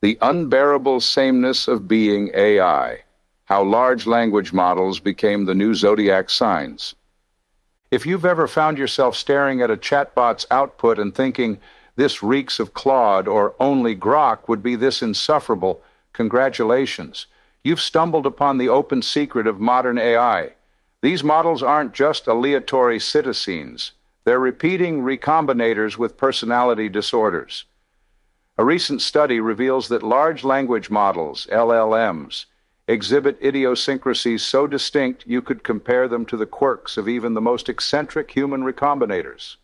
The unbearable sameness of being AI. How large language models became the new Zodiac signs. If you've ever found yourself staring at a chatbot's output and thinking, this reeks of Claude or only Grok would be this insufferable, congratulations. You've stumbled upon the open secret of modern AI. These models aren't just aleatory psittacines. They're repeating recombinators with personality disorders. A recent study reveals that large language models, LLMs, exhibit idiosyncrasies so distinct you could compare them to the quirks of even the most eccentric human recombinators.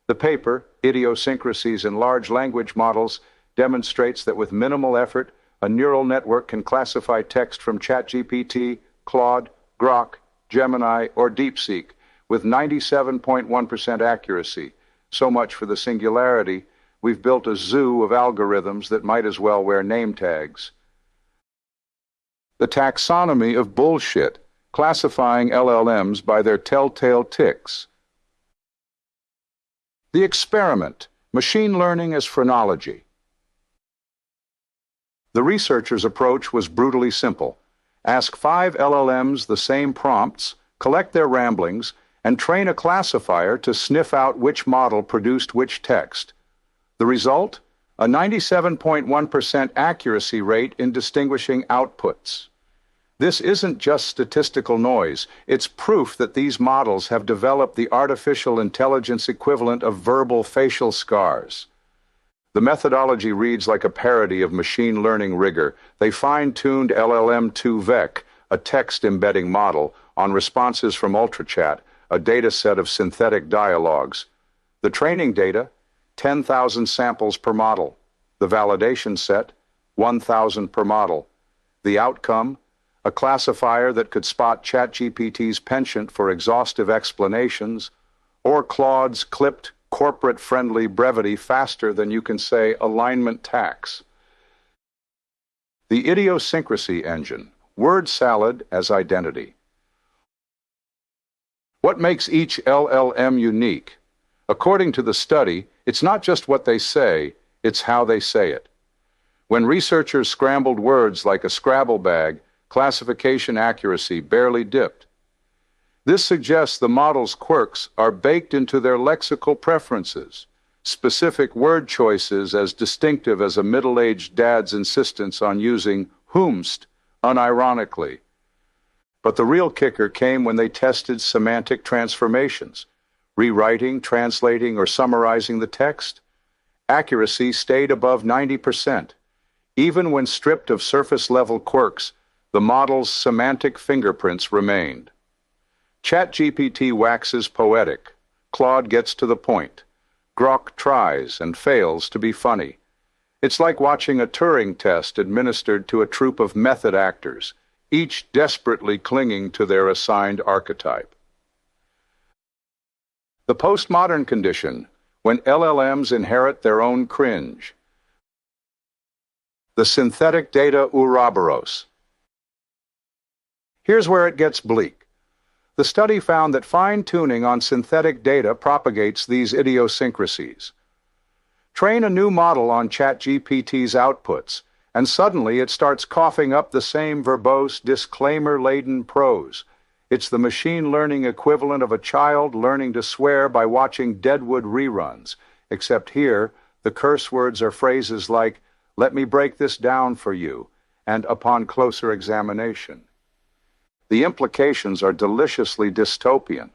The paper, Idiosyncrasies in Large Language Models, demonstrates that with minimal effort, a neural network can classify text from ChatGPT, Claude, Grok, Gemini, or DeepSeek with 97.1% accuracy. So much for the singularity. We've built a zoo of algorithms that might as well wear name tags. The taxonomy of bullshit, classifying LLMs by their telltale ticks. The experiment, machine learning as phrenology. The researchers' approach was brutally simple. Ask 5 LLMs the same prompts, collect their ramblings, and train a classifier to sniff out which model produced which text. The result? A 97.1% accuracy rate in distinguishing outputs. This isn't just statistical noise, it's proof that these models have developed the artificial intelligence equivalent of verbal facial scars. The methodology reads like a parody of machine learning rigor. They fine-tuned LLM-2vec, a text embedding model, on responses from UltraChat, a dataset of synthetic dialogues. The training data? 10,000 samples per model. The validation set? 1,000 per model. The outcome? A classifier that could spot ChatGPT's penchant for exhaustive explanations, or Claude's clipped, corporate-friendly brevity faster than you can say alignment tax. The idiosyncrasy engine, word salad as identity. What makes each LLM unique? According to the study, it's not just what they say, it's how they say it. When researchers scrambled words like a Scrabble bag, classification accuracy barely dipped. This suggests the model's quirks are baked into their lexical preferences, specific word choices as distinctive as a middle-aged dad's insistence on using whomst unironically. But the real kicker came when they tested semantic transformations, rewriting, translating, or summarizing the text. Accuracy stayed above 90%. Even when stripped of surface-level quirks, the model's semantic fingerprints remained. ChatGPT waxes poetic. Claude gets to the point. Grok tries and fails to be funny. It's like watching a Turing test administered to a troupe of method actors, each desperately clinging to their assigned archetype. The postmodern condition, when LLMs inherit their own cringe. The synthetic data Ouroboros. Here's where it gets bleak. The study found that fine-tuning on synthetic data propagates these idiosyncrasies. Train a new model on ChatGPT's outputs, and suddenly it starts coughing up the same verbose, disclaimer-laden prose. It's the machine learning equivalent of a child learning to swear by watching Deadwood reruns, except here, the curse words are phrases like, "Let me break this down for you," and "upon closer examination." The implications are deliciously dystopian.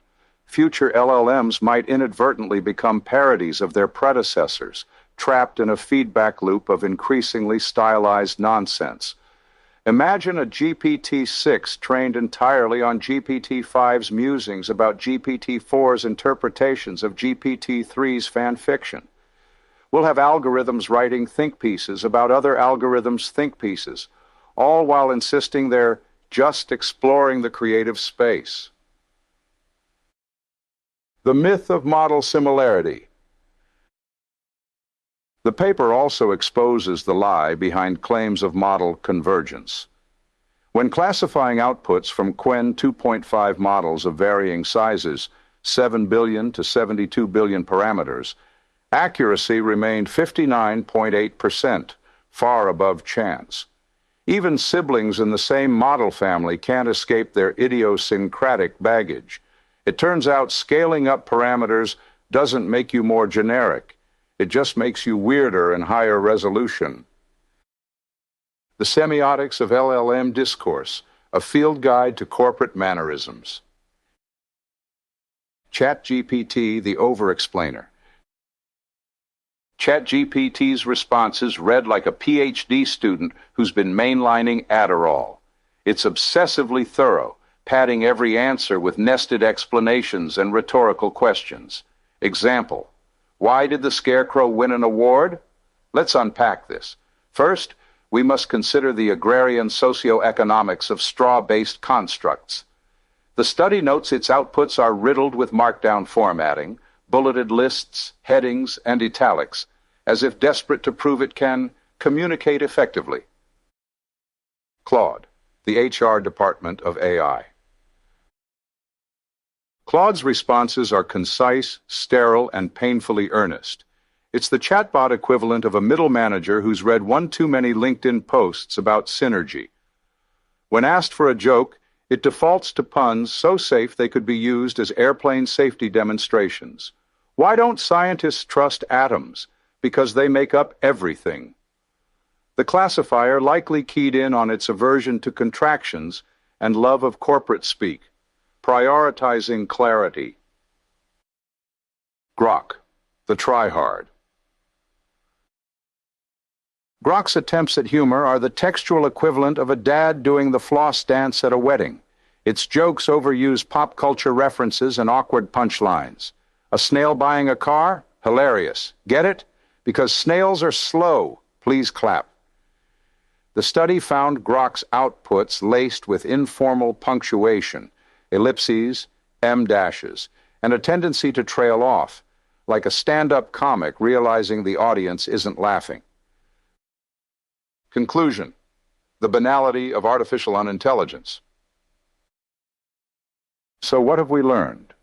Future LLMs might inadvertently become parodies of their predecessors, trapped in a feedback loop of increasingly stylized nonsense. Imagine a GPT-6 trained entirely on GPT-5's musings about GPT-4's interpretations of GPT-3's fan fiction. We'll have algorithms writing think pieces about other algorithms' think pieces, all while insisting they're just exploring the creative space. The myth of model similarity. The paper also exposes the lie behind claims of model convergence. When classifying outputs from Qwen 2.5 models of varying sizes, 7 billion to 72 billion parameters, accuracy remained 59.8%, far above chance. Even siblings in the same model family can't escape their idiosyncratic baggage. It turns out scaling up parameters doesn't make you more generic. It just makes you weirder and higher resolution. The Semiotics of LLM Discourse, a field guide to corporate mannerisms. ChatGPT, the over-explainer. ChatGPT's responses read like a PhD student who's been mainlining Adderall. It's obsessively thorough, padding every answer with nested explanations and rhetorical questions. Example: why did the Scarecrow win an award? Let's unpack this. First, we must consider the agrarian socioeconomics of straw-based constructs. The study notes its outputs are riddled with markdown formatting, bulleted lists, headings, and italics, as if desperate to prove it can communicate effectively. Claude, the HR department of AI. Claude's responses are concise, sterile, and painfully earnest. It's the chatbot equivalent of a middle manager who's read one too many LinkedIn posts about synergy. When asked for a joke, it defaults to puns so safe they could be used as airplane safety demonstrations. Why don't scientists trust atoms? Because they make up everything. The classifier likely keyed in on its aversion to contractions and love of corporate speak, prioritizing clarity. Grok, the try-hard. Grok's attempts at humor are the textual equivalent of a dad doing the floss dance at a wedding. Its jokes overuse pop culture references and awkward punchlines. A snail buying a car? Hilarious. Get it? Because snails are slow. Please clap. The study found Grok's outputs laced with informal punctuation, ellipses, em-dashes, and a tendency to trail off, like a stand-up comic realizing the audience isn't laughing. Conclusion: the banality of artificial unintelligence. So what have we learned?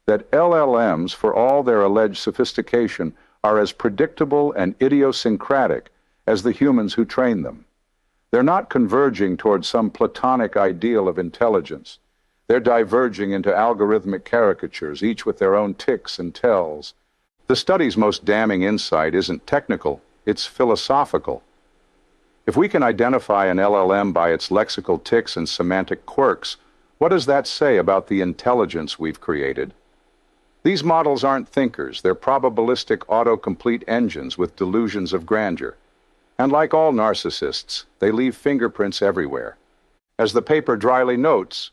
That LLMs, for all their alleged sophistication, are as predictable and idiosyncratic as the humans who train them. They're not converging towards some platonic ideal of intelligence. They're diverging into algorithmic caricatures, each with their own ticks and tells. The study's most damning insight isn't technical, it's philosophical. If we can identify an LLM by its lexical ticks and semantic quirks, what does that say about the intelligence we've created? These models aren't thinkers, they're probabilistic autocomplete engines with delusions of grandeur. And like all narcissists, they leave fingerprints everywhere. As the paper dryly notes,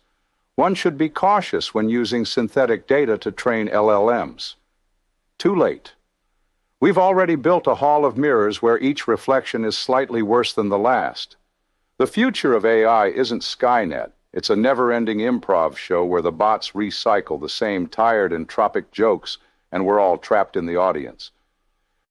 one should be cautious when using synthetic data to train LLMs. Too late. We've already built a hall of mirrors where each reflection is slightly worse than the last. The future of AI isn't Skynet. It's a never-ending improv show where the bots recycle the same tired and tropic jokes and we're all trapped in the audience.